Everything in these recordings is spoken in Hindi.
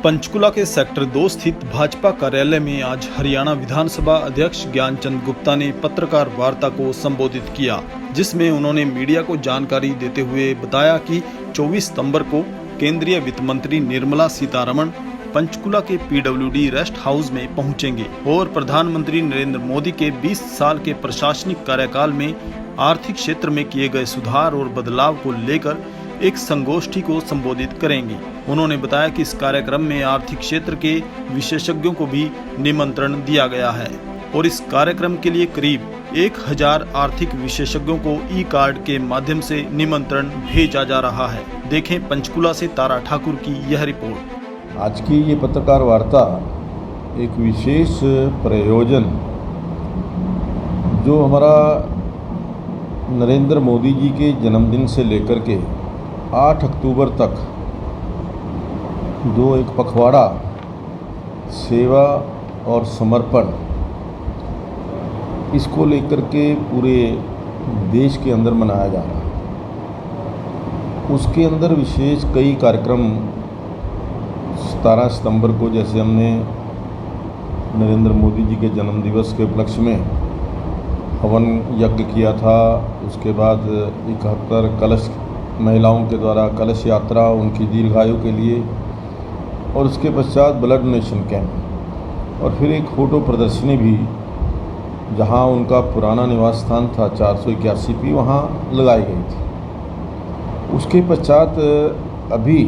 पंचकुला के सेक्टर 2 स्थित भाजपा कार्यालय में आज हरियाणा विधानसभा अध्यक्ष ज्ञानचंद गुप्ता ने पत्रकार वार्ता को संबोधित किया, जिसमें उन्होंने मीडिया को जानकारी देते हुए बताया कि 24 सितंबर को केंद्रीय वित्त मंत्री निर्मला सीतारमण पंचकुला के पीडब्ल्यूडी रेस्ट हाउस में पहुंचेंगे और प्रधानमंत्री नरेंद्र मोदी के 20 साल के प्रशासनिक कार्यकाल में आर्थिक क्षेत्र में किए गए सुधार और बदलाव को लेकर एक संगोष्ठी को संबोधित करेंगी। उन्होंने बताया कि इस कार्यक्रम में आर्थिक क्षेत्र के विशेषज्ञों को भी निमंत्रण दिया गया है और इस कार्यक्रम के लिए करीब 1000 आर्थिक विशेषज्ञों को ई कार्ड के माध्यम से निमंत्रण भेजा जा रहा है। देखें पंचकुला से तारा ठाकुर की यह रिपोर्ट। आज की ये पत्रकार वार्ता एक विशेष प्रयोजन जो हमारा नरेंद्र मोदी जी के जन्मदिन से लेकर के 8 अक्टूबर तक जो एक पखवाड़ा सेवा और समर्पण, इसको लेकर के पूरे देश के अंदर मनाया जा रहा है। उसके अंदर विशेष कई कार्यक्रम 17 सितंबर को जैसे हमने नरेंद्र मोदी जी के जन्मदिवस के उपलक्ष्य में हवन यज्ञ किया था। उसके बाद 71 कलश महिलाओं के द्वारा कलश यात्रा उनकी दीर्घायु के लिए, और उसके पश्चात ब्लड डोनेशन कैंप, और फिर एक फ़ोटो प्रदर्शनी भी जहां उनका पुराना निवास स्थान था 481 पी, वहाँ लगाई गई थी। उसके पश्चात अभी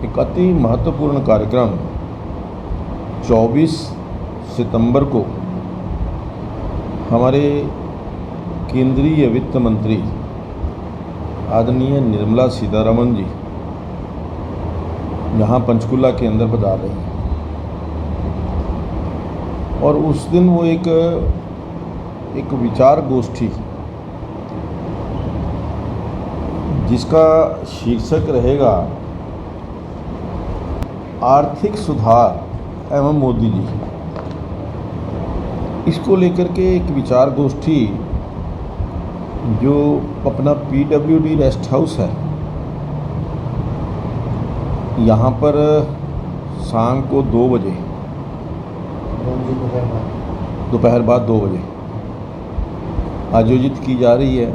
एक अति महत्वपूर्ण कार्यक्रम 24 सितंबर को हमारे केंद्रीय वित्त मंत्री आदरणीय निर्मला सीतारमण जी यहाँ पंचकुला के अंदर पधार रही हैं, और उस दिन वो एक विचार गोष्ठी जिसका शीर्षक रहेगा आर्थिक सुधार एवं मोदी जी, इसको लेकर के एक विचार गोष्ठी जो अपना पीडब्ल्यूडी रेस्ट हाउस है, यहाँ पर शाम को 2 बजे, दोपहर बाद 2 बजे आयोजित की जा रही है,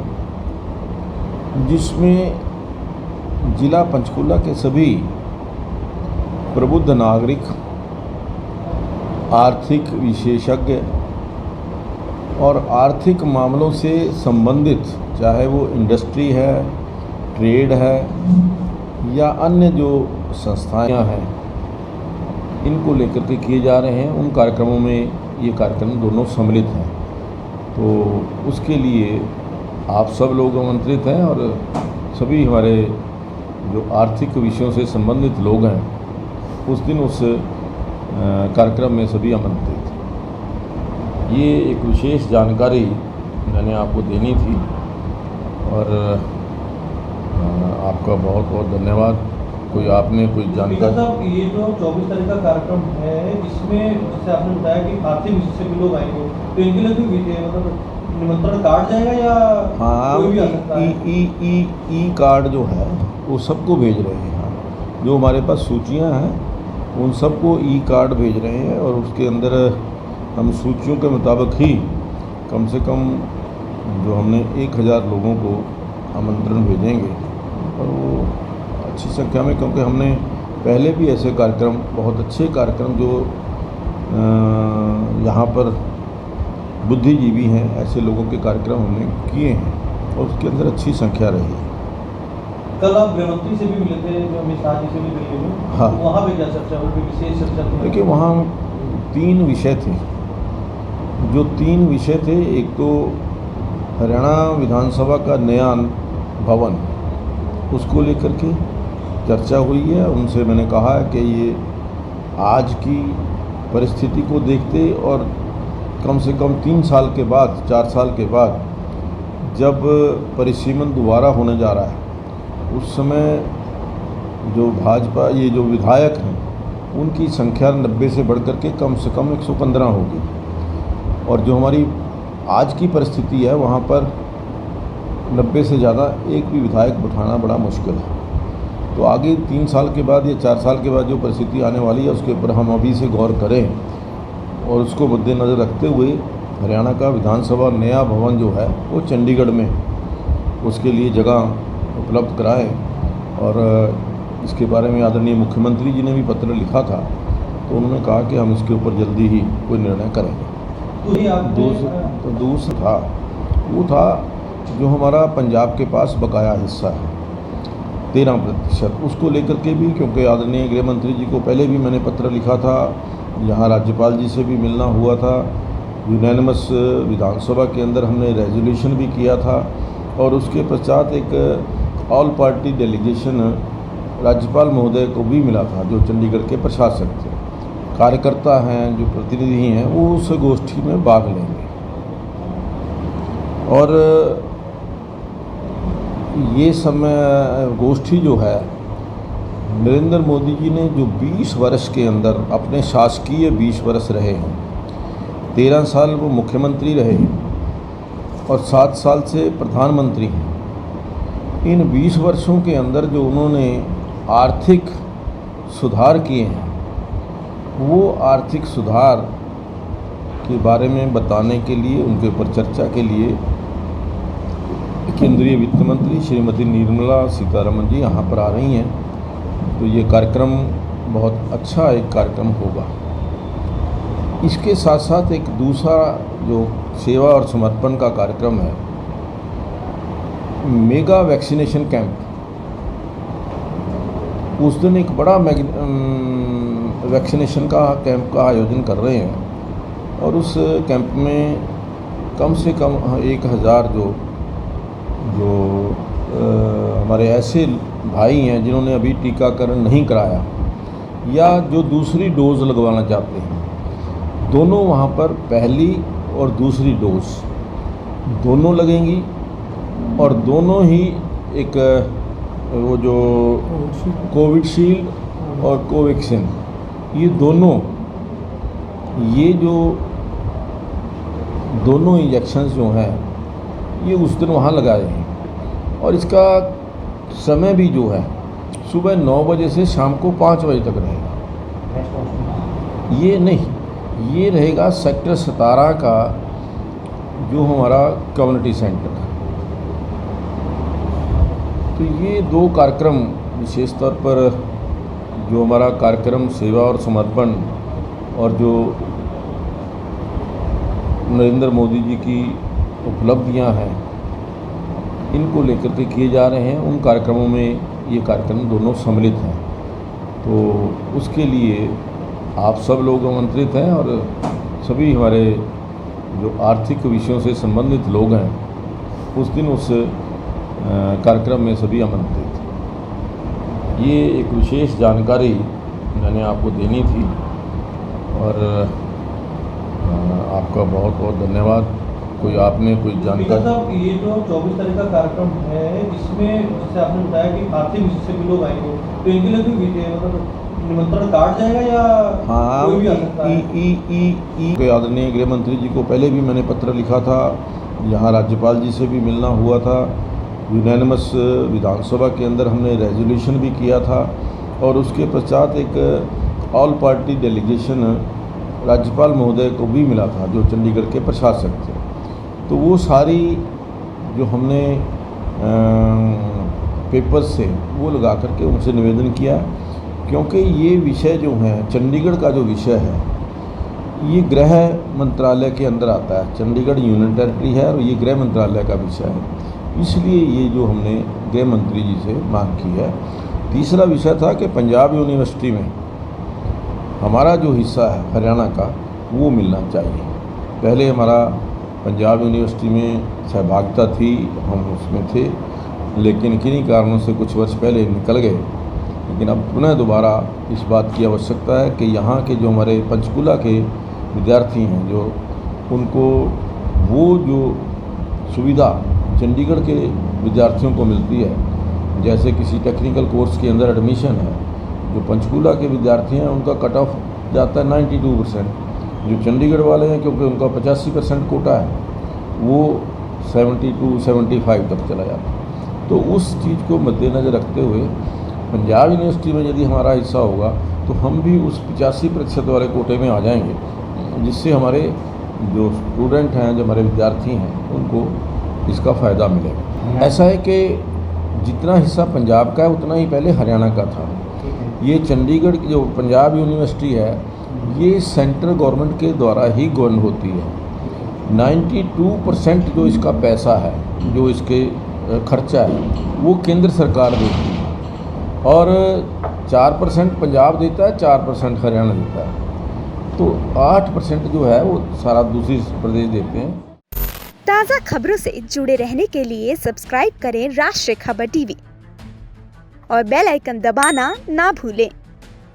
जिसमें जिला पंचकुला के सभी प्रबुद्ध नागरिक, आर्थिक विशेषज्ञ और आर्थिक मामलों से संबंधित, चाहे वो इंडस्ट्री है, ट्रेड है या अन्य जो संस्थाएं हैं, इनको लेकर के किए जा रहे हैं। उन कार्यक्रमों में ये कार्यक्रम दोनों सम्मिलित हैं, तो उसके लिए आप सब लोग आमंत्रित हैं, और सभी हमारे जो आर्थिक विषयों से संबंधित लोग हैं उस दिन उस कार्यक्रम में सभी आमंत्रित। ये एक विशेष जानकारी मैंने आपको देनी थी, और आपका बहुत बहुत धन्यवाद। कोई आपने कोई जानकारी साहब, ये जो 24 तारीख का कार्यक्रम है, इसमें जैसे आपने बताया कि आर्थिक विषय भी लोग आएंगे, तो इनके लिए कोई मतलब निमंत्रण कार्ड जाएगा या कोई भी आ सकता है? ई कार्ड जो है वो सबको भेज रहे हैं। जो हमारे पास सूचियां हैं उन सबको ई कार्ड भेज रहे हैं, और उसके अंदर हम सूचियों के मुताबिक ही कम से कम जो हमने 1000 लोगों को आमंत्रण भेजेंगे, और वो अच्छी संख्या में, क्योंकि हमने पहले भी ऐसे कार्यक्रम, बहुत अच्छे कार्यक्रम जो यहाँ पर बुद्धिजीवी हैं, ऐसे लोगों के कार्यक्रम हमने किए हैं, और उसके अंदर अच्छी संख्या रही है। कल आप गृहमंत्री से भी मिले थे, जो अमित शाह जी से भी मिले थे, हाँ, वहाँ पे क्या चर्चा हुई, विशेष चर्चा थी? देखिए, वहाँ 3 विषय थे। जो 3 विषय थे, एक तो हरियाणा विधानसभा का नया भवन, उसको लेकर के चर्चा हुई है। उनसे मैंने कहा है कि ये आज की परिस्थिति को देखते, और कम से कम 3 साल के बाद, 4 साल के बाद जब परिसीमन दोबारा होने जा रहा है, उस समय जो भाजपा, ये जो विधायक हैं, उनकी संख्या 90 से बढ़कर के कम से कम 115 होगी, और जो हमारी आज की परिस्थिति है वहाँ पर 90 से ज़्यादा एक भी विधायक बिठाना बड़ा मुश्किल है। तो आगे 3 साल के बाद या 4 साल के बाद जो परिस्थिति आने वाली है उसके ऊपर हम अभी से गौर करें और उसको मद्देनज़र रखते हुए हरियाणा का विधानसभा नया भवन जो है वो चंडीगढ़ में उसके लिए जगह उपलब्ध कराएं। और इसके बारे में आदरणीय मुख्यमंत्री जी ने भी पत्र लिखा था, तो उन्होंने कहा कि हम इसके ऊपर जल्दी ही कोई निर्णय करेंगे। दूसरा वो था जो हमारा पंजाब के पास बकाया हिस्सा है 13%, उसको लेकर के भी, क्योंकि आदरणीय गृह मंत्री जी को पहले भी मैंने पत्र लिखा था, यहाँ राज्यपाल जी से भी मिलना हुआ था, यूनानिमस विधानसभा के अंदर हमने रेजोल्यूशन भी किया था और उसके पश्चात एक ऑल पार्टी डेलीगेशन राज्यपाल महोदय को भी मिला था, जो चंडीगढ़ के प्रशासक थे, कार्यकर्ता हैं, जो प्रतिनिधि हैं, वो उस गोष्ठी में भाग लेंगे। और ये समय गोष्ठी जो है, नरेंद्र मोदी जी ने जो 20 वर्ष के अंदर अपने शासकीय 20 वर्ष रहे हैं, 13 साल वो मुख्यमंत्री रहे और 7 साल से प्रधानमंत्री हैं। इन 20 वर्षों के अंदर जो उन्होंने आर्थिक सुधार किए हैं, वो आर्थिक सुधार के बारे में बताने के लिए, उनके ऊपर चर्चा के लिए केंद्रीय वित्त मंत्री श्रीमती निर्मला सीतारमण जी यहाँ पर आ रही हैं। तो ये कार्यक्रम बहुत अच्छा एक कार्यक्रम होगा। इसके साथ साथ एक दूसरा जो सेवा और समर्पण का कार्यक्रम है, मेगा वैक्सीनेशन कैंप, उस दिन एक बड़ा वैक्सीनेशन का कैंप का आयोजन कर रहे हैं और उस कैंप में कम से कम 1000 जो हमारे ऐसे भाई हैं जिन्होंने अभी टीकाकरण नहीं कराया या जो दूसरी डोज लगवाना चाहते हैं, दोनों वहाँ पर पहली और दूसरी डोज दोनों लगेंगी और दोनों ही एक वो जो कोविशील्ड और कोवैक्सीन, ये दोनों इंजेक्शंस जो हैं ये उस दिन वहाँ लगाए हैं। और इसका समय भी जो है सुबह 9 बजे से शाम को 5 बजे तक रहेगा। ये रहेगा सेक्टर 17 का जो हमारा कम्युनिटी सेंटर है। तो ये 2 कार्यक्रम विशेष तौर पर जो हमारा कार्यक्रम सेवा और समर्पण और जो नरेंद्र मोदी जी की उपलब्धियां हैं, इनको लेकर के किए जा रहे हैं। उन कार्यक्रमों में ये कार्यक्रम दोनों सम्मिलित हैं। तो उसके लिए आप सब लोग आमंत्रित हैं और सभी हमारे जो आर्थिक विषयों से संबंधित लोग हैं, उस दिन उस कार्यक्रम में सभी आमंत्रित हैं। ये एक विशेष जानकारी मैंने आपको देनी थी और आपका बहुत बहुत धन्यवाद। आपने कोई जानकारी। साहब, ये जो 24 तारीख का कार्यक्रम है, इसमें जैसे आपने बताया कि आर्थिक विषय से भी लोग आएंगे, तो इनके लिए मतलब निमंत्रण कार्ड जाएगा या कोई भी आ सकता है? आदरणीय गृह मंत्री जी को पहले भी मैंने पत्र लिखा था, यहाँ राज्यपाल जी से भी मिलना हुआ था, यूनानिमस विधानसभा के अंदर हमने रेजोल्यूशन भी किया था और उसके पश्चात एक ऑल पार्टी डेलीगेशन राज्यपाल महोदय को भी मिला था, जो चंडीगढ़ के प्रशासक थे। तो वो सारी जो हमने पेपर्स से वो लगा करके उनसे निवेदन किया, क्योंकि ये विषय जो है, चंडीगढ़ का जो विषय है, ये गृह मंत्रालय के अंदर आता है। चंडीगढ़ यूनियन टेरिटरी है और ये गृह मंत्रालय का विषय है, इसलिए ये जो हमने गृह मंत्री जी से मांग की है। तीसरा विषय था कि पंजाब यूनिवर्सिटी में हमारा जो हिस्सा है हरियाणा का, वो मिलना चाहिए। पहले हमारा पंजाब यूनिवर्सिटी में सहभागिता थी, हम उसमें थे, लेकिन किन्हीं कारणों से कुछ वर्ष पहले निकल गए। लेकिन अब पुनः दोबारा इस बात की आवश्यकता है कि यहाँ के जो हमारे पंचकुला के विद्यार्थी हैं, जो उनको वो जो सुविधा चंडीगढ़ के विद्यार्थियों को मिलती है, जैसे किसी टेक्निकल कोर्स के अंदर एडमिशन है, जो पंचकुला के विद्यार्थी हैं उनका कट ऑफ जाता है 92%, जो चंडीगढ़ वाले हैं क्योंकि उनका 85% कोटा है, वो 72-75 तक चला जाता है। तो उस चीज़ को मद्देनज़र रखते हुए पंजाब यूनिवर्सिटी में यदि हमारा हिस्सा होगा तो हम भी उस 85% वाले कोटे में आ जाएंगे, जिससे हमारे जो स्टूडेंट हैं, जो हमारे विद्यार्थी हैं, उनको इसका फ़ायदा मिलेगा। ऐसा है कि जितना हिस्सा पंजाब का है उतना ही पहले हरियाणा का था। ये चंडीगढ़ की जो पंजाब यूनिवर्सिटी है, ये सेंट्रल गवर्नमेंट के द्वारा ही गवर्न होती है। 92% जो इसका पैसा है, जो इसके खर्चा है, वो केंद्र सरकार देती है और 4% पंजाब देता है, 4% हरियाणा देता है। तो 8% जो है वो सारा दूसरी प्रदेश देते हैं। ताज़ा खबरों से जुड़े रहने के लिए सब्सक्राइब करें राष्ट्रीय खबर टीवी और बेल आइकन दबाना ना भूलें।